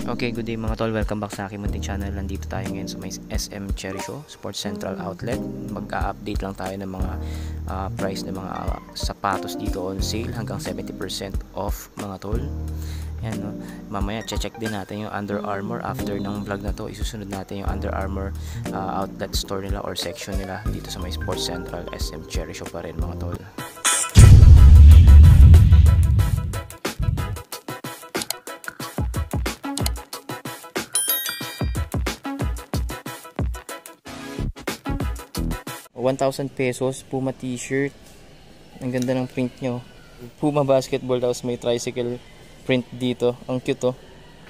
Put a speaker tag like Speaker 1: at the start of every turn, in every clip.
Speaker 1: Okay, good day mga tol. Welcome back sa aking munting channel. Nandito tayo ngayon sa may SM Cherry Show, Sports Central Outlet. Mag-update lang tayo ng mga price ng mga sapatos dito on sale hanggang 70% off mga tol. Yan, no? Mamaya check din natin yung Under Armour. After ng vlog na to, isusunod natin yung Under Armour outlet store nila or section nila dito sa may Sports Central SM Cherry Show pa rin mga tol. ₱1,000 Puma t-shirt. Ang ganda ng print nyo. Puma basketball, tapos may tricycle print dito. Ang cute, oh.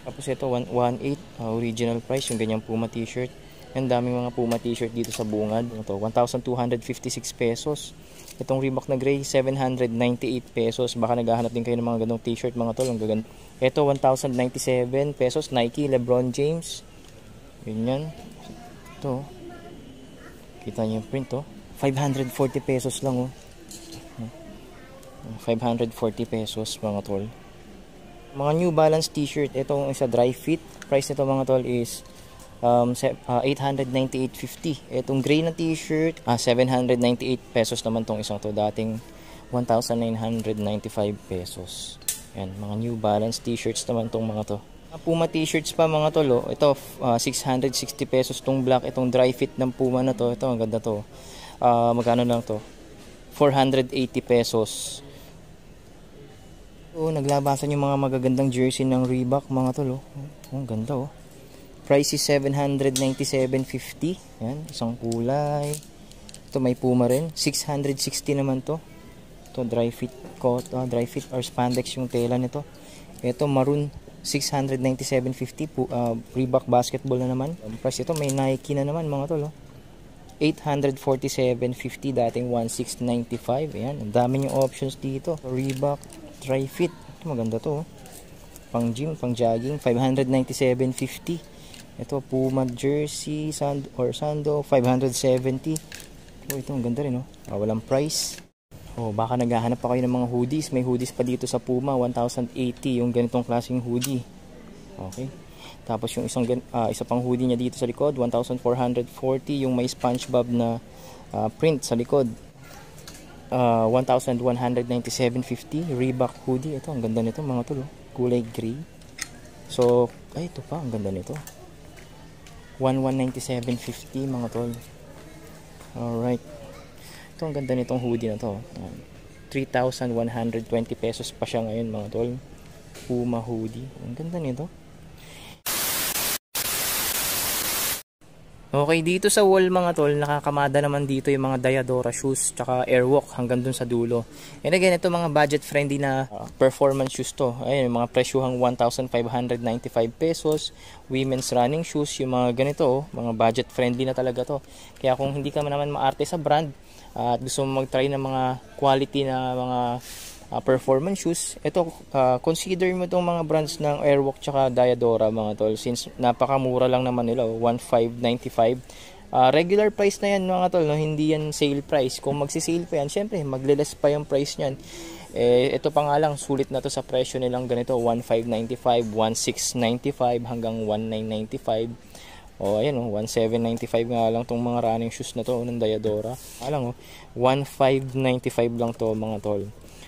Speaker 1: Tapos ito 118 original price yung ganyang Puma t-shirt. Ang daming mga Puma t-shirt dito sa bungad. Ito ₱1,256. Itong Reebok na gray ₱798. Baka naghahanap din kayo ng mga ganong t-shirt mga tol. Ang gaganda. Ito ₱1,097 Nike LeBron James. Ganyan. Ito kita niyo yung print, oh. ₱540 lang, oh. ₱540 mga tol. Mga New Balance t-shirt, itong isa dry fit. Price nito mga tol is ₱898.50. Itong gray na t-shirt, ₱798 naman tong isang to. Dating ₱1,995. Yan, mga New Balance t-shirts naman tong mga to. Puma t-shirts pa mga tol, oh. Ito ₱660 tong black, itong dry fit ng Puma na to. Ito ang ganda to. Magkano lang to? ₱480. So naglabasan yung mga magagandang jersey ng Reebok mga tol, oh. Ang ganda, oh. Price is ₱797.50. Yan, isang kulay. Ito may Puma rin, ₱660 naman to. Ito dry fit dry fit or spandex yung tela nito. Ito maroon, ₱697.50. Reebok basketball na naman. Price ito may Nike na naman mga tol, oh. ₱847.50, dating ₱1,695. Ayan, ang dami yung options dito. Reebok dry fit, ito maganda to, oh. Pang gym, pang jogging, ₱597.50. Ito Puma jersey sando ₱570. Ito ang ganda rin, oh. Walang price. Baka naghahanap pa kayo ng mga hoodies. May hoodies pa dito sa Puma, ₱1,080 yung ganitong klaseng hoodie. Okay. Tapos yung isa pang hoodie niya dito sa likod, ₱1,440 yung may SpongeBob na print sa likod. ₱1,197.50 Reebok hoodie. Ito ang ganda nito mga tol, oh. Kulay gray. So, ito pa ang ganda nito. ₱1,197.50 mga tol. Alright. Ito ang ganda nitong hoodie na to. ₱3,120 pa siya ngayon mga tol. Puma hoodie. Ang ganda nito. Okay, dito sa wall mga tol, nakakamada naman dito yung mga Diadora shoes tsaka Airwalk hanggang dun sa dulo. And again, ito mga budget friendly na performance shoes to. Ayun, yung mga presyuhang ₱1,595. Women's running shoes, yung mga ganito, oh, mga budget friendly na talaga to. Kaya kung hindi ka naman maarte sa brand at gusto mo mag-try ng mga quality na mga performance shoes, ito consider mo itong mga brands ng Airwalk tsaka Diadora mga tol, since napakamura lang naman nila, ₱1,595. Regular price na yan mga tol, no? Hindi yan sale price. Kung magsi-sale pa yan, syempre magle-less pa yung price nyan. Ito pa nga lang, sulit na to sa presyo nilang ganito, ₱1,595, ₱1,695 hanggang ₱1,995. Ayan, ₱1,795 nga lang tong mga running shoes na to ng Diadora. Alang, ₱1,595 lang to mga tol.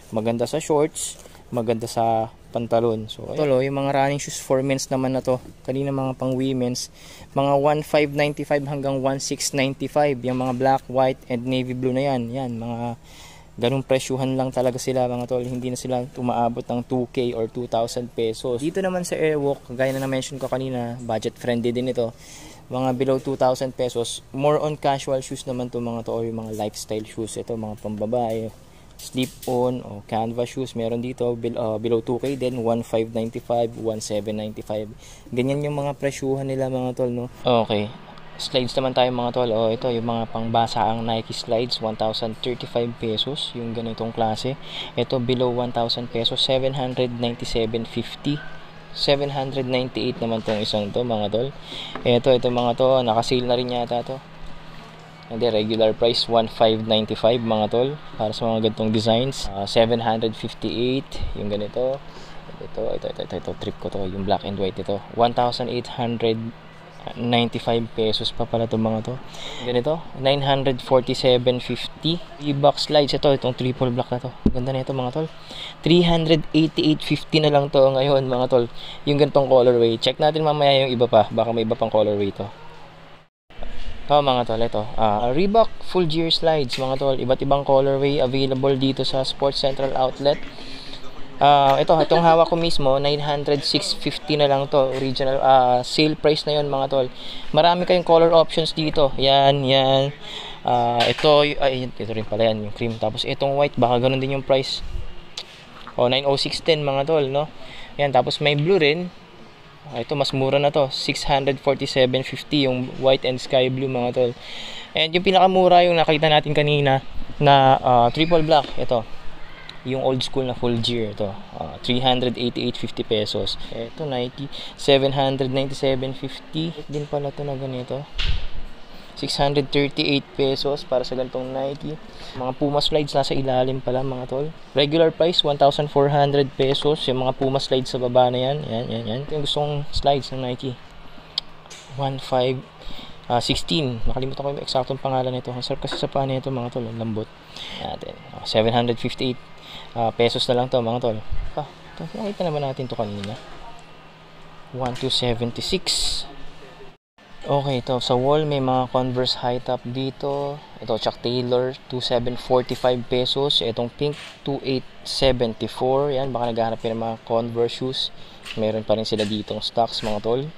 Speaker 1: Maganda sa shorts, maganda sa pantalon. So ito, yung mga running shoes for men's naman na to. Kanina mga pang women's, mga ₱1,595 hanggang ₱1,695. Yung mga black, white, and navy blue na yan. Yan, mga ganung presyuhan lang talaga sila mga tol. Hindi na sila umaabot ng ₱2,000 or ₱2,000. Dito naman sa Airwalk, gaya na na-mention ko kanina, budget friendly din ito. Mga below ₱2,000. More on casual shoes naman to mga to, or yung mga lifestyle shoes. Ito mga pambabae, slip-on o canvas shoes, meron dito below ₱2,000 din, ₱1,595, ₱1,795. Ganyan yung mga presyuhan nila mga tol, no? Okay, slides naman tayo mga tol. Ito yung mga pangbasaang Nike slides, ₱1,035 yung ganitong klase. Ito below ₱1,000, ₱797.50. ₱798 naman tong isang to mga tol. Ito mga to, naka-sale na rin yata to. Hindi, regular price ₱1,595 mga tol, para sa mga ganitong designs. ₱758 yung ganito. Ito, trip ko to, yung black and white ito. 1,895 pesos pa pala itong mga to. Ganito, 947.50. Reebok slides itong triple black na to. Ganda na ito mga tol. 388.50 na lang to ngayon mga tol. Yung ganitong colorway. Check natin mamaya yung iba pa. Baka may iba pang colorway to. Ito mga tol, ito. Reebok full gear slides mga tol. Iba't ibang colorway available dito sa Sports Central Outlet. Itong hawak ko mismo, 906.50 na lang to. Original sale price na yon mga tol. Marami kayong color options dito. Yan. Ito rin pala yan, yung cream. Tapos itong white, baka ganun din yung price. 906.10 mga tol, no? Yan, tapos may blue rin. Ito mas mura na to, 647.50 yung white and sky blue mga tol. And yung pinakamura yung nakita natin kanina na triple black, ito. Yung old school na full gear ito, 388.50 pesos. Ito Nike 797.50 din pala to na ganito. 638 pesos para sa ganitong Nike. Mga Puma slides nasa ilalim pala mga tol. Regular price 1,400 pesos yung mga Puma slides sa baba na yan. Yan. Yung gustong slides ng Nike. 1516. Nakalimutan ko yung eksaktong pangalan nito. Ang sarap kasi sa paa nito mga tol, ang lambot. Natin. 758 pesos na lang to mga tol. Nakita naman natin to kanina. 1,276. Okay, ito sa wall may mga Converse high top dito. Ito Chuck Taylor 2,745 pesos. Itong pink 2,874. Yan, baka naghahanap ng mga Converse shoes. Meron pa rin sila ditong stocks mga tol.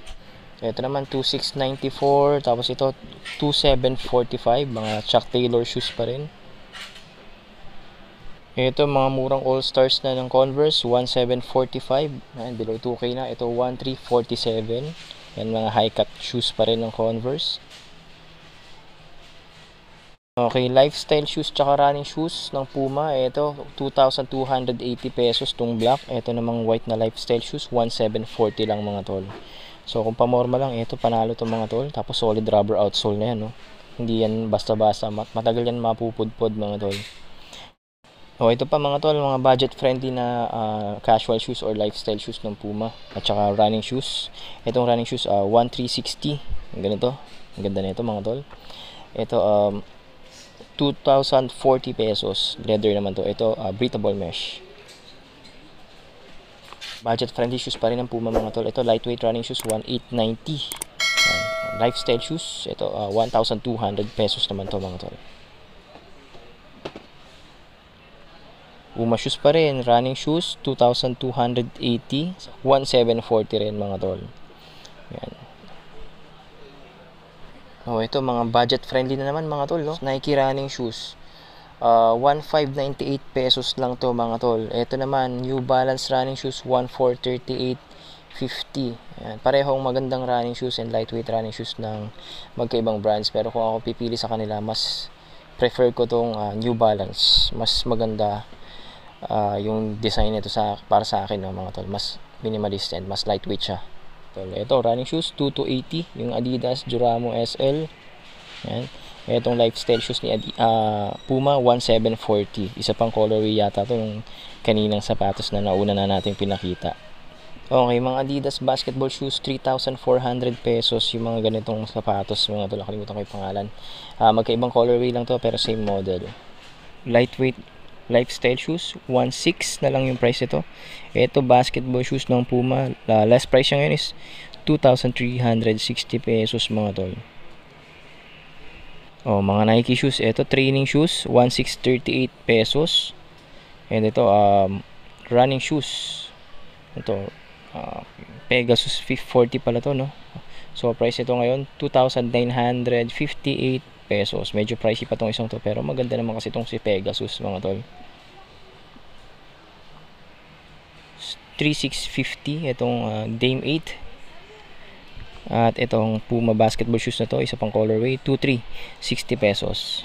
Speaker 1: Ito naman 2,694. Tapos ito 2,745. Mga Chuck Taylor shoes pa rin. Ito mga murang all stars na ng Converse 1,745. Yan, below 2K na. Ito 1,347. Yan, mga high cut shoes pa rin ng Converse. Okay, lifestyle shoes tsaka running shoes ng Puma. Ito 2,280 pesos tong black. Ito namang white na lifestyle shoes 1,740 lang mga tol. So kung pamorma lang, ito panalo tong mga tol. Tapos solid rubber outsole na yan, no? Hindi yan basta-basta, matagal yan mapupudpod mga tol. Ito pa mga tol, mga budget friendly na casual shoes or lifestyle shoes ng Puma at saka running shoes. Itong running shoes 1,360. Ganito. Ang ganda nito mga tol. Ito 2,040 pesos. Leather naman to. Ito breathable mesh. Budget friendly shoes pa rin ng Puma mga tol. Ito lightweight running shoes 1,890. Lifestyle shoes, ito 1,200 pesos naman to mga tol. Puma shoes pa rin, running shoes 2,280, 1,740 rin mga tol. Yan. Ito mga budget friendly na naman mga tol, no? Nike running shoes. 1,598 pesos lang to mga tol. Ito naman New Balance running shoes 1,438.50. Yan, parehong magandang running shoes and lightweight running shoes ng magkaibang brands, pero kung ako pipili sa kanila, mas prefer ko tong New Balance. Mas maganda yung design nito para sa akin, no, mga tol. Mas minimalist and mas lightweight siya. Ito running shoes 2,280 yung Adidas Duramo SL. Yan. Itong lifestyle shoes ni Puma 1,740. Isa pang colorway yata to yung kaninang sapatos na nauna na natin pinakita. Okay, mga Adidas basketball shoes 3,400 pesos yung mga ganitong sapatos mga tol. Nakalimutan ko yung pangalan. Magkaibang colorway lang to pero same model. Lightweight lifestyle shoes 1,600 na lang yung price ito. Ito basketball shoes ng Puma, last price niya ngayon is 2,360 pesos mga tol. Mga Nike shoes, ito training shoes 1,638 pesos. And ito running shoes, ito Pegasus 540 pala to, no? So price ito ngayon 2,958 pesos. Medyo pricey pa tong isang to, pero maganda naman kasi itong si Pegasus mga tol. 3,650 itong Dame 8. At itong Puma basketball shoes na to, isa pang colorway 2,360 pesos.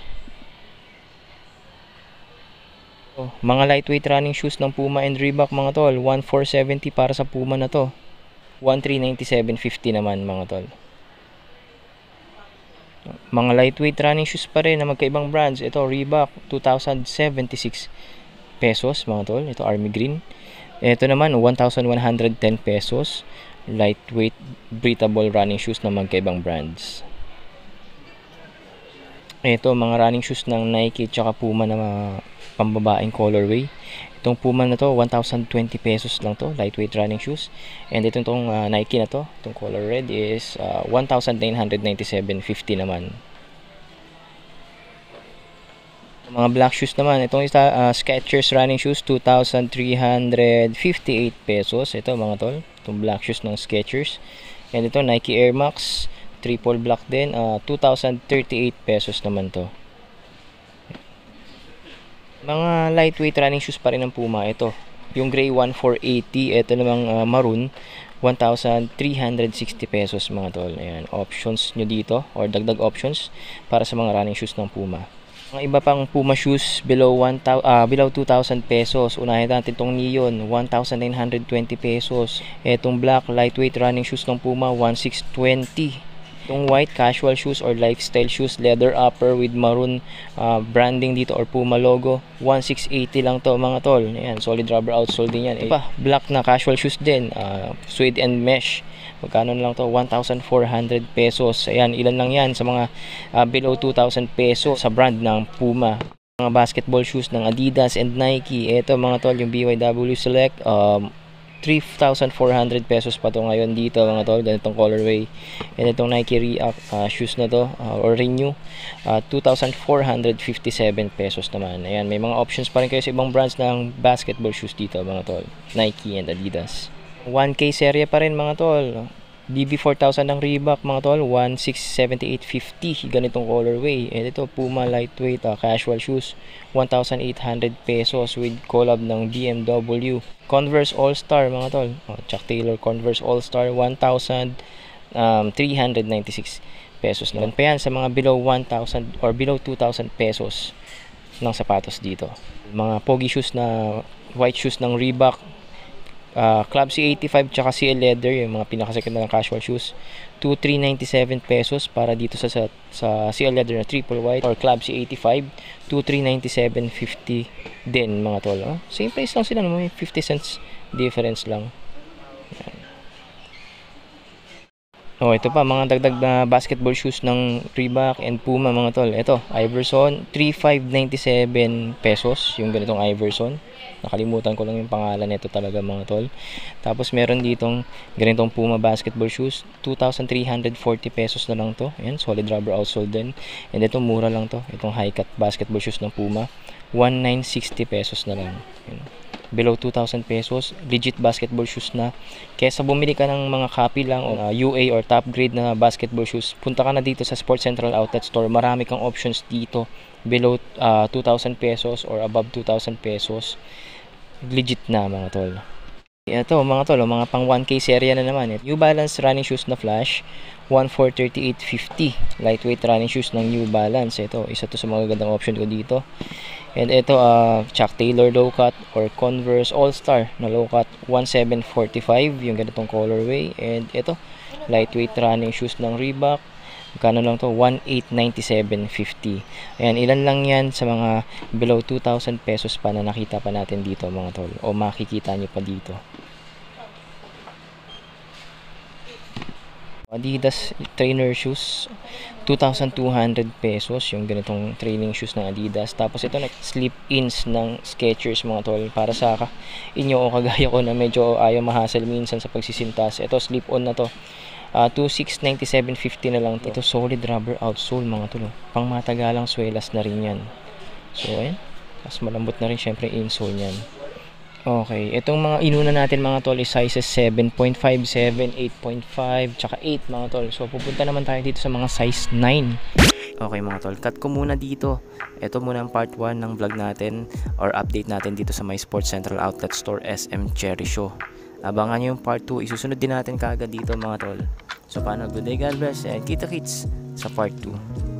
Speaker 1: Mga lightweight running shoes ng Puma and Reebok mga tol, 1,470 para sa Puma na to. 1,397.50 naman mga tol. Mga lightweight running shoes pa rin na magkaibang brands. Ito Reebok 2,076 pesos mga tol. Ito Army Green. Ito naman, 1,110 pesos. Lightweight, breathable running shoes na magkaibang brands. Ito, mga running shoes ng Nike tsaka Puma na pambabaeng colorway. Itong Puma na to, 1,020 pesos lang to, lightweight running shoes. And itong Nike na to, itong color red is 1,997.50 naman. Mga black shoes naman, itong isa, Skechers running shoes, 2,358 pesos. Ito mga tol, itong black shoes ng Skechers. And ito, Nike Air Max, triple black din, 2,038 pesos naman to. Mga lightweight running shoes pa rin ng Puma. Ito, yung gray 1,480. Ito namang maroon, 1,360 pesos mga tol. Ayan, options nyo dito or dagdag options para sa mga running shoes ng Puma. Mga iba pang Puma shoes below 2,000 pesos. Unahin natin itong Neon, 1,920 pesos. Itong black lightweight running shoes ng Puma, 1,620. Itong white casual shoes or lifestyle shoes, leather upper with maroon branding dito or Puma logo, 1,680 lang to mga tol. Ayan, solid rubber outsole din yan. Iba, black na casual shoes din, suede and mesh. Magkano lang to? 1,400 pesos. Ayan, ilan lang yan sa mga below 2,000 pesos sa brand ng Puma. Mga basketball shoes ng Adidas and Nike. Ito mga tol, yung BYW Select, 3,400 pesos pa to ngayon dito mga tol, ganitong colorway. And itong Nike React shoes na to or Renew, 2,457 pesos naman. Ayan, may mga options pa rin kayo sa ibang brands ng basketball shoes dito mga tol, Nike and Adidas. 1K serye pa rin mga tol, DB4000 ng Reebok mga tol, 1,678.50 ganitong colorway. And ito Puma lightweight casual shoes, 1,800 pesos with collab ng BMW. Converse All-Star mga tol, Chuck Taylor Converse All-Star, 1,396 pesos naman pa yan sa mga below 1,000 or below 2,000 pesos ng sapatos dito. Mga pogi shoes na white shoes ng Reebok, Club C85 tsaka CL Leather, yung mga pinakasikat na casual shoes, 2,397 pesos para dito sa CL Leather na triple white or Club C85, 2,397.50 din mga tol. Same price lang sila, may 50 cents difference lang. Ito pa mga dagdag na basketball shoes ng Reebok and Puma mga tol. Ito, Iverson, 3,597 pesos yung ganitong Iverson. Nakalimutan ko lang yung pangalan nito talaga mga tol. Tapos meron ditong ganitong Puma basketball shoes, 2,340 pesos na lang to. Ayan, solid rubber outsole din. And ito mura lang to, itong high cut basketball shoes ng Puma, 1,960 pesos na lang. Ayan, below 2,000 pesos, legit basketball shoes na. Kesa bumili ka ng mga copy lang o UA or top grade na basketball shoes, punta ka na dito sa Sports Central Outlet Store. Marami kang options dito below 2,000 pesos or above 2,000 pesos. Legit na mga tol. Ito mga tol, mga pang 1K serya na naman. New Balance running shoes na Flash, 1,438.50. Lightweight running shoes ng New Balance. Ito, isa to sa mga gandang option ko dito. And ito, Chuck Taylor low cut or Converse All-Star na low cut, 1,745 yung ganitong colorway. And ito, lightweight running shoes ng Reebok. Magkano lang to? 1,897.50. Ayan, ilan lang yan sa mga below 2,000 pesos pa na nakita pa natin dito mga tol, o makikita nyo pa dito. Adidas trainer shoes, 2,200 pesos yung ganitong training shoes ng Adidas. Tapos ito na slip-ins ng Skechers mga tol, para sa inyo o kagaya ko na medyo ayaw mahasel minsan sa pagsisintas. Ito slip-on na to, 2,697.50 na lang to. Ito solid rubber outsole mga tol, pang matagalang swelas na rin yan. So ayan, tapos malambot na rin syempre insole nyan. Okay, itong mga inuna natin mga tol is sizes 7.5, 7, 8.5, tsaka 8 mga tol. So pupunta naman tayo dito sa mga size 9. Okay mga tol, cut ko muna dito. Ito muna ang part 1 ng vlog natin or update natin dito sa My Sports Central Outlet Store SM Cherry Show. Abangan nyo yung part 2, isusunod din natin kaagad dito mga tol. So paano, good day, God bless, and kita kits sa part 2.